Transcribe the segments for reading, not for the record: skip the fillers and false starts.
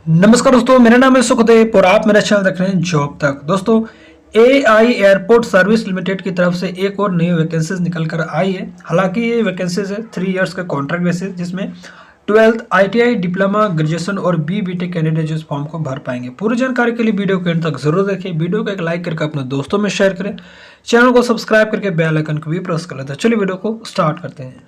नमस्कार दोस्तों, मेरा नाम है सुखदेव और आप मेरा चैनल देख रहे हैं जॉब तक। दोस्तों, एआई एयरपोर्ट सर्विस लिमिटेड की तरफ से एक और नई वैकेंसीज निकल कर आई है। हालांकि ये वैकेंसीज है 3 इयर्स का कॉन्ट्रैक्ट बेसिस, जिसमें 12th आईटीआई डिप्लोमा ग्रेजुएशन और बीटेक कैंडिडेट इस फॉर्म को भर पाएंगे। पूरी जानकारी के लिए वीडियो के अंत तक जरूर देखें। वीडियो को एक लाइक करके अपने दोस्तों में शेयर करें, चैनल को सब्सक्राइब करके बेल आइकन को भी प्रेस कर लेते हैं। चलिए वीडियो को स्टार्ट करते हैं।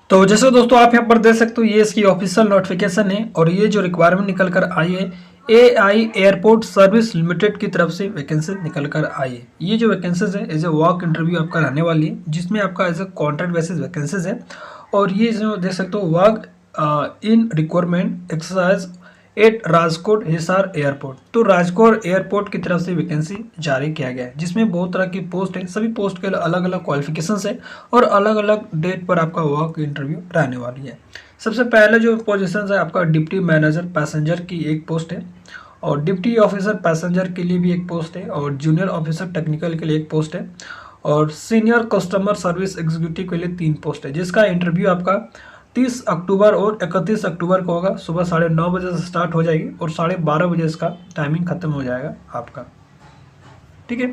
तो जैसे दोस्तों आप यहाँ पर देख सकते हो, ये इसकी ऑफिशियल नोटिफिकेशन है और ये जो रिक्वायरमेंट निकल कर आई है एआई एयरपोर्ट सर्विस लिमिटेड की तरफ से वैकेंसी निकल कर आई है। ये जो वैकेंसीज है एज ए वॉक इंटरव्यू आपका रहने वाली है, जिसमें आपका as a contract basis vacancies है। और ये जो देख सकते हो, work in requirement exercise at Rajkot Hisar airport. तो राजकोट एयरपोर्ट की तरफ से वैकेंसी जारी किया गया है, जिसमें बहुत तरह की पोस्ट है। सभी पोस्ट के अलग अलग क्वालिफिकेशंस है और अलग अलग डेट पर आपका वर्क इंटरव्यू रहने वाली है। सबसे पहले जो पोजीशन है आपका डिप्टी मैनेजर पैसेंजर की एक पोस्ट है, और डिप्टी ऑफिसर पैसेंजर के लिए भी एक पोस्ट है, और जूनियर ऑफिसर टेक्निकल के लिए एक पोस्ट है, और सीनियर कस्टमर सर्विस एग्जीक्यूटिव के लिए 3 पोस्ट है, जिसका इंटरव्यू आपका 30 अक्टूबर और 31 अक्टूबर को होगा। सुबह 9:30 बजे से स्टार्ट हो जाएगी और 12:30 बजे इसका टाइमिंग खत्म हो जाएगा आपका। ठीक है।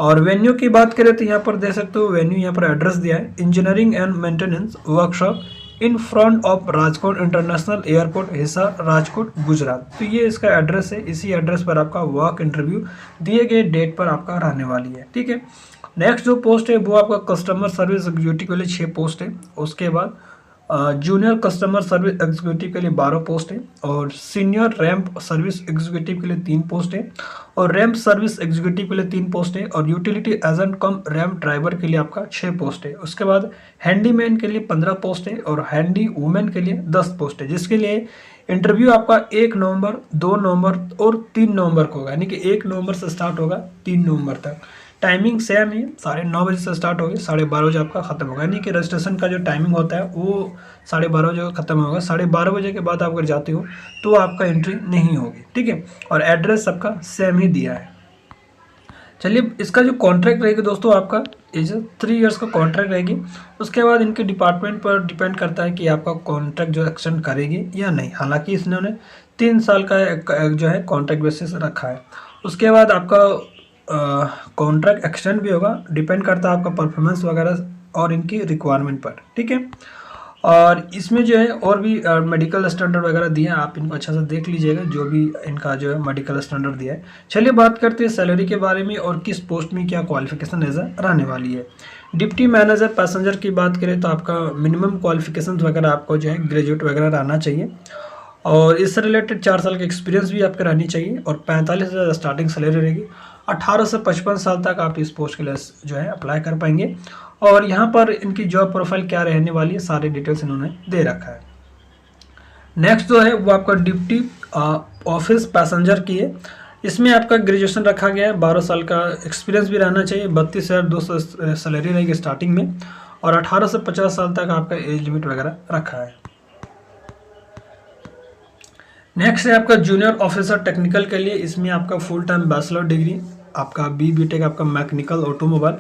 और वेन्यू की बात करें तो यहाँ पर देख सकते हो, वेन्यू यहाँ पर एड्रेस दिया है, engineering and maintenance workshop in front of Rajkot international airport Hisar Rajkot Gujarat. तो ये इसका एड्रेस है। इसी एड्रेस पर आपका वर्क इंटरव्यू दिए गए डेट पर आपका रहने वाली है। ठीक है। नेक्स्ट जो पोस्ट है वो आपका कस्टमर सर्विस एग्जीक्यूटिव के लिए 6 पोस्ट है। उसके बाद जूनियर कस्टमर सर्विस एग्जीक्यूटिव के लिए 12 पोस्ट है, और सीनियर रैंप सर्विस एग्जीक्यूटिव के लिए 3 पोस्ट है, और रैंप सर्विस एग्जीक्यूटिव के लिए 3 पोस्ट है, और यूटिलिटी एजेंट कम रैंप ड्राइवर के लिए आपका 6 पोस्ट है। उसके बाद हैंडीमैन के लिए 15 पोस्ट है, और हैंडी वुमेन के लिए 10 पोस्ट है, जिसके लिए इंटरव्यू आपका 1 नवंबर, 2 नवंबर और 3 नवंबर को होगा। यानी कि 1 नवंबर से स्टार्ट होगा 3 नवंबर तक। टाइमिंग सेम ही 9:30 बजे से स्टार्ट होगी, 12:30 बजे आपका खत्म होगा। यानी कि रजिस्ट्रेशन का जो टाइमिंग होता है वो 12:30 बजे खत्म होगा। 12:30 बजे के बाद आप अगर जाते हो तो आपका एंट्री नहीं होगी। ठीक है। और एड्रेस सबका सेम ही दिया है। चलिए, इसका जो कॉन्ट्रैक्ट रहेगी दोस्तों, आपका इज 3 इयर्स का कॉन्ट्रैक्ट रहेगी। उसके बाद इनके डिपार्टमेंट पर डिपेंड करता है कि आपका कॉन्ट्रैक्ट जो एक्सटेंड करेगी या नहीं। हालांकि इसने 3 साल का जो है कॉन्ट्रैक्ट बेसिस रखा है। उसके बाद आपका कॉन्ट्रैक्ट एक्सटेंड भी होगा, डिपेंड करता है आपका परफॉर्मेंस वगैरह और इनकी रिक्वायरमेंट पर। ठीक है। और इसमें जो है और भी मेडिकल स्टैंडर्ड वगैरह दिए हैं, आप इनको अच्छा से देख लीजिएगा, जो भी इनका जो है मेडिकल स्टैंडर्ड दिया है। चलिए बात करते हैं सैलरी के बारे में और किस पोस्ट में क्या क्वालिफिकेशन नजर रहने वाली है। डिप्टी मैनेजर पैसेंजर की बात करें तो आपका मिनिमम क्वालिफिकेशन वगैरह आपको जो है ग्रेजुएट वगैरह रहना चाहिए, और इससे रिलेटेड 4 साल का एक्सपीरियंस भी आपका रहनी चाहिए, और 45,000 स्टार्टिंग सैलरी रहेगी। 18 से 55 साल तक आप इस पोस्ट के लिए जो है अप्लाई कर पाएंगे। और यहाँ पर इनकी जॉब प्रोफाइल क्या रहने वाली है, सारे डिटेल्स इन्होंने दे रखा है। नेक्स्ट जो है वो आपका डिप्टी ऑफिस पैसेंजर की है। इसमें आपका ग्रेजुएशन रखा गया है, 12 साल का एक्सपीरियंस भी रहना चाहिए, 32,200 सैलरी रहेगी स्टार्टिंग में, और 18 से 50 साल तक आपका एज लिमिट वगैरह रखा है। नेक्स्ट है आपका जूनियर ऑफिसर टेक्निकल के लिए। इसमें आपका फुल टाइम बैचलर डिग्री, आपका बीटेक, आपका mechanical automobile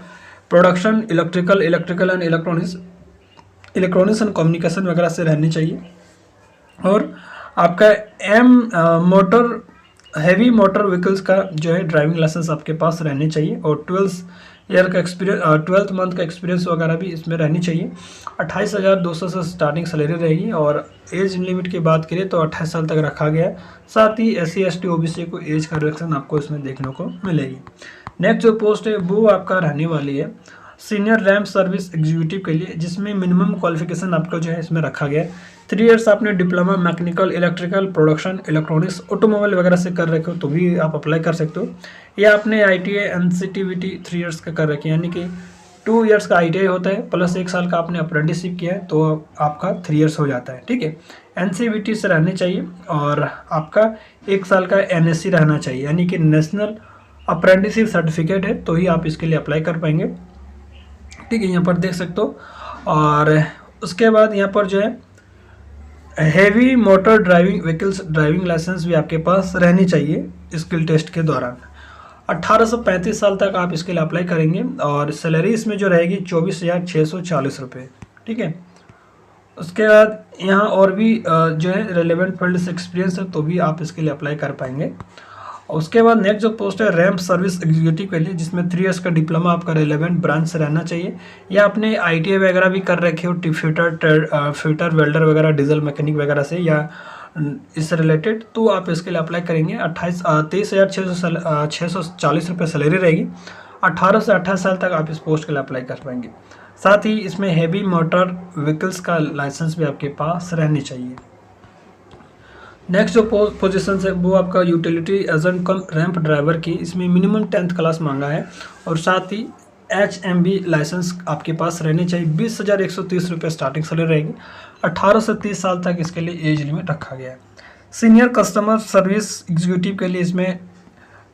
production, electrical and electronics and communication वगैरह से रहनी चाहिए, और आपका मोटर हैवी मोटर व्हीकल्स का जो है ड्राइविंग लाइसेंस आपके पास रहने चाहिए, और 12 मंथ का एक्सपीरियंस वगैरह भी इसमें रहनी चाहिए। 28,200 से स्टार्टिंग सैलरी रहेगी, और एज लिमिट की बात करें तो 28 साल तक रखा गया है। साथ ही SC ST OBC को एज का रिडक्शन आपको इसमें देखने को मिलेगी। नेक्स्ट जो पोस्ट है वो आपका रहने वाली है सीनियर रैंप सर्विस एग्जीक्यूटिव के लिए, जिसमें मिनिमम क्वालिफिकेशन आपका जो है इसमें रखा गया है 3 इयर्स आपने diploma mechanical electrical production electronics automobile वगैरह से कर रखे हो तो भी आप अप्लाई कर सकते हो, या आपने ITI NCTVT 3 इयर्स का कर रखे हैं, यानी कि 2 इयर्स का ITI होता है प्लस 1 साल का आपने अप्रेंटिसशिप किया है तो आपका 3 इयर्स हो जाता है। ठीक है। NCVT से रहने चाहिए, और आपका 1 साल का NSC रहना चाहिए, यानी कि नेशनल अप्रेंटिसशिप सर्टिफिकेट है, तो ही आप इसके लिए अप्लाई कर पाएंगे। ठीक है, यहाँ पर देख सकते हो। और उसके बाद यहाँ पर जो है heavy motor driving vehicles driving licence भी आपके पास रहनी चाहिए स्किल टेस्ट के दौरान। 18 से 35 साल तक आप इसके लिए अप्लाई करेंगे, और सैलरी इसमें जो रहेगी 24,640 रुपये। ठीक है। उसके बाद यहाँ और भी जो है रेलेवेंट फील्ड से एक्सपीरियंस है तो भी आप इसके लिए अप्लाई कर पाएंगे। उसके बाद नेक्स्ट जो पोस्ट है रैंप सर्विस एग्जीक्यूटिव के लिए, जिसमें 3 इयर्स का डिप्लोमा आपका रेलेवेंट ब्रांच से रहना चाहिए, या आपने ITI वगैरह भी कर रखे हो फिटर वेल्डर वगैरह डीजल मैकेनिक वगैरह से या इससे रिलेटेड, तो आप इसके लिए अप्लाई करेंगे। 23,640 रुपये सैलरी रहेगी। 18 से 28 साल तक आप इस पोस्ट के लिए अप्लाई कर पाएंगे। साथ ही इसमें हेवी मोटर व्हीकल्स का लाइसेंस भी आपके पास रहनी चाहिए। नेक्स्ट जो पोजीशन है वो आपका यूटिलिटी एजेंट कम रैंप ड्राइवर की, इसमें मिनिमम 10th क्लास मांगा है और साथ ही HMB लाइसेंस आपके पास रहने चाहिए। 20,130 रुपये स्टार्टिंग सैलरी रहेगी। 18 से 30 साल तक इसके लिए एज लिमिट रखा गया है। सीनियर कस्टमर सर्विस एग्जीक्यूटिव के लिए इसमें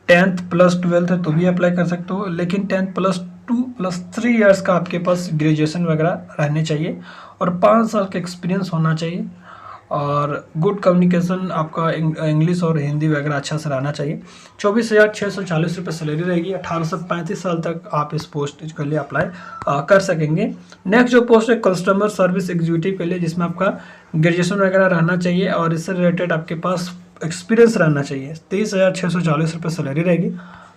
10th + 12th है तो भी अप्लाई कर सकते हो, लेकिन 10th + 2 + 3 इयर्स का आपके पास ग्रेजुएशन वगैरह रहने चाहिए और 5 साल का एक्सपीरियंस होना चाहिए और गुड कम्युनिकेशन आपका इंग्लिश और हिंदी वगैरह अच्छा से रहना चाहिए। 24,640 रुपये सैलरी रहेगी। 18 से 35 साल तक आप इस पोस्ट के लिए अप्लाई कर सकेंगे। नेक्स्ट जो पोस्ट है कस्टमर सर्विस एग्जीक्यूटिव के लिए, जिसमें आपका ग्रेजुएशन वगैरह रहना चाहिए और इससे रिलेटेड आपके पास एक्सपीरियंस रहना चाहिए। 23,640 रुपये सैलरी रहेगी।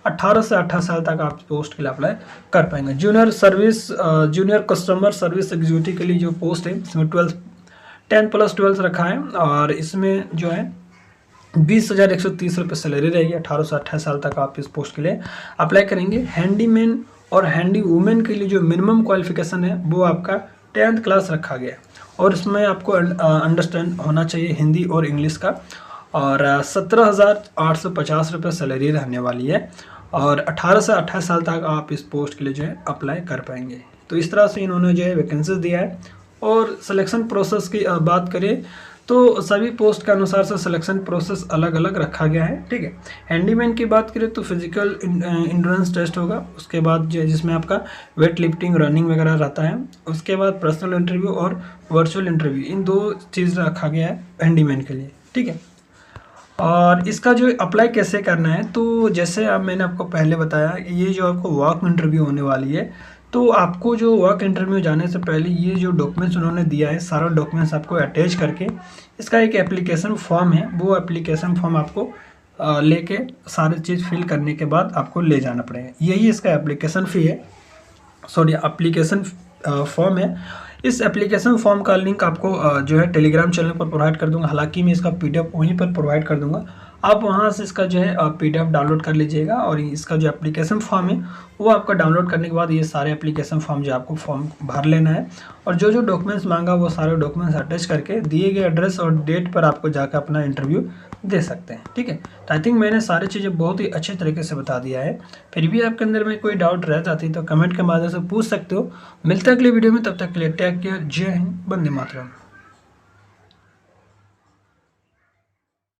18 से 28 साल तक आप पोस्ट के लिए अप्लाई कर पाएंगे। जूनियर कस्टमर सर्विस एग्जीक्यूटिव के लिए जो पोस्ट है इसमें 10th + 12th रखा है और इसमें जो है 20,130 रुपये सैलरी रहेगी। 18 से 28 साल तक आप इस पोस्ट के लिए अप्लाई करेंगे। हैंडीमैन और हैंडी वुमेन के लिए जो मिनिमम क्वालिफिकेशन है वो आपका 10th क्लास रखा गया है और इसमें आपको अंडरस्टैंड होना चाहिए हिंदी और इंग्लिश का, और 17,850 रुपये सैलरी रहने वाली है और 18 से 28 साल तक आप इस पोस्ट के लिए जो है अप्लाई कर पाएंगे। तो इस तरह से इन्होंने जो है वैकेंसीज दिया है। और सिलेक्शन प्रोसेस की बात करें तो सभी पोस्ट के अनुसार से सिलेक्शन प्रोसेस अलग अलग रखा गया है, ठीक है। हैंडीमैन की बात करें तो फिजिकल इंड्योरेंस टेस्ट होगा, उसके बाद जिसमें आपका वेट लिफ्टिंग रनिंग वगैरह रहता है, उसके बाद पर्सनल इंटरव्यू और वर्चुअल इंटरव्यू, इन 2 चीज़ रखा गया है हैंडीमैन के लिए, ठीक है। और इसका जो अप्लाई कैसे करना है, तो जैसे अब मैंने आपको पहले बताया ये जो आपको वॉक इंटरव्यू होने वाली है, तो आपको जो वर्क इंटरव्यू जाने से पहले ये जो डॉक्यूमेंट्स उन्होंने दिया है सारा डॉक्यूमेंट्स आपको अटैच करके इसका एक एप्लीकेशन फॉर्म है, वो एप्लीकेशन फॉर्म आपको लेके सारी चीज़ फिल करने के बाद आपको ले जाना पड़ेगा। यही इसका एप्लीकेशन फॉर्म है। इस एप्लीकेशन फॉर्म का लिंक आपको जो है टेलीग्राम चैनल पर प्रोवाइड कर दूंगा। हालांकि मैं इसका PDF वहीं पर प्रोवाइड कर दूंगा, आप वहां से इसका जो है PDF डाउनलोड कर लीजिएगा और इसका जो एप्लीकेशन फॉर्म है वो आपका डाउनलोड करने के बाद ये सारे एप्लीकेशन फॉर्म जो आपको फॉर्म भर लेना है और जो जो डॉक्यूमेंट्स मांगा वो सारे डॉक्यूमेंट्स अटैच करके दिए गए एड्रेस और डेट पर आपको जाकर अपना इंटरव्यू दे सकते हैं, ठीक है। तो आई थिंक मैंने सारी चीज़ें बहुत ही अच्छे तरीके से बता दिया है। फिर भी आपके अंदर में कोई डाउट रह जाती तो कमेंट के माध्यम से पूछ सकते हो। मिलते हैं अगली वीडियो में, तब तक के लिए टेक केयर। जय हिंद, वंदे मातरम।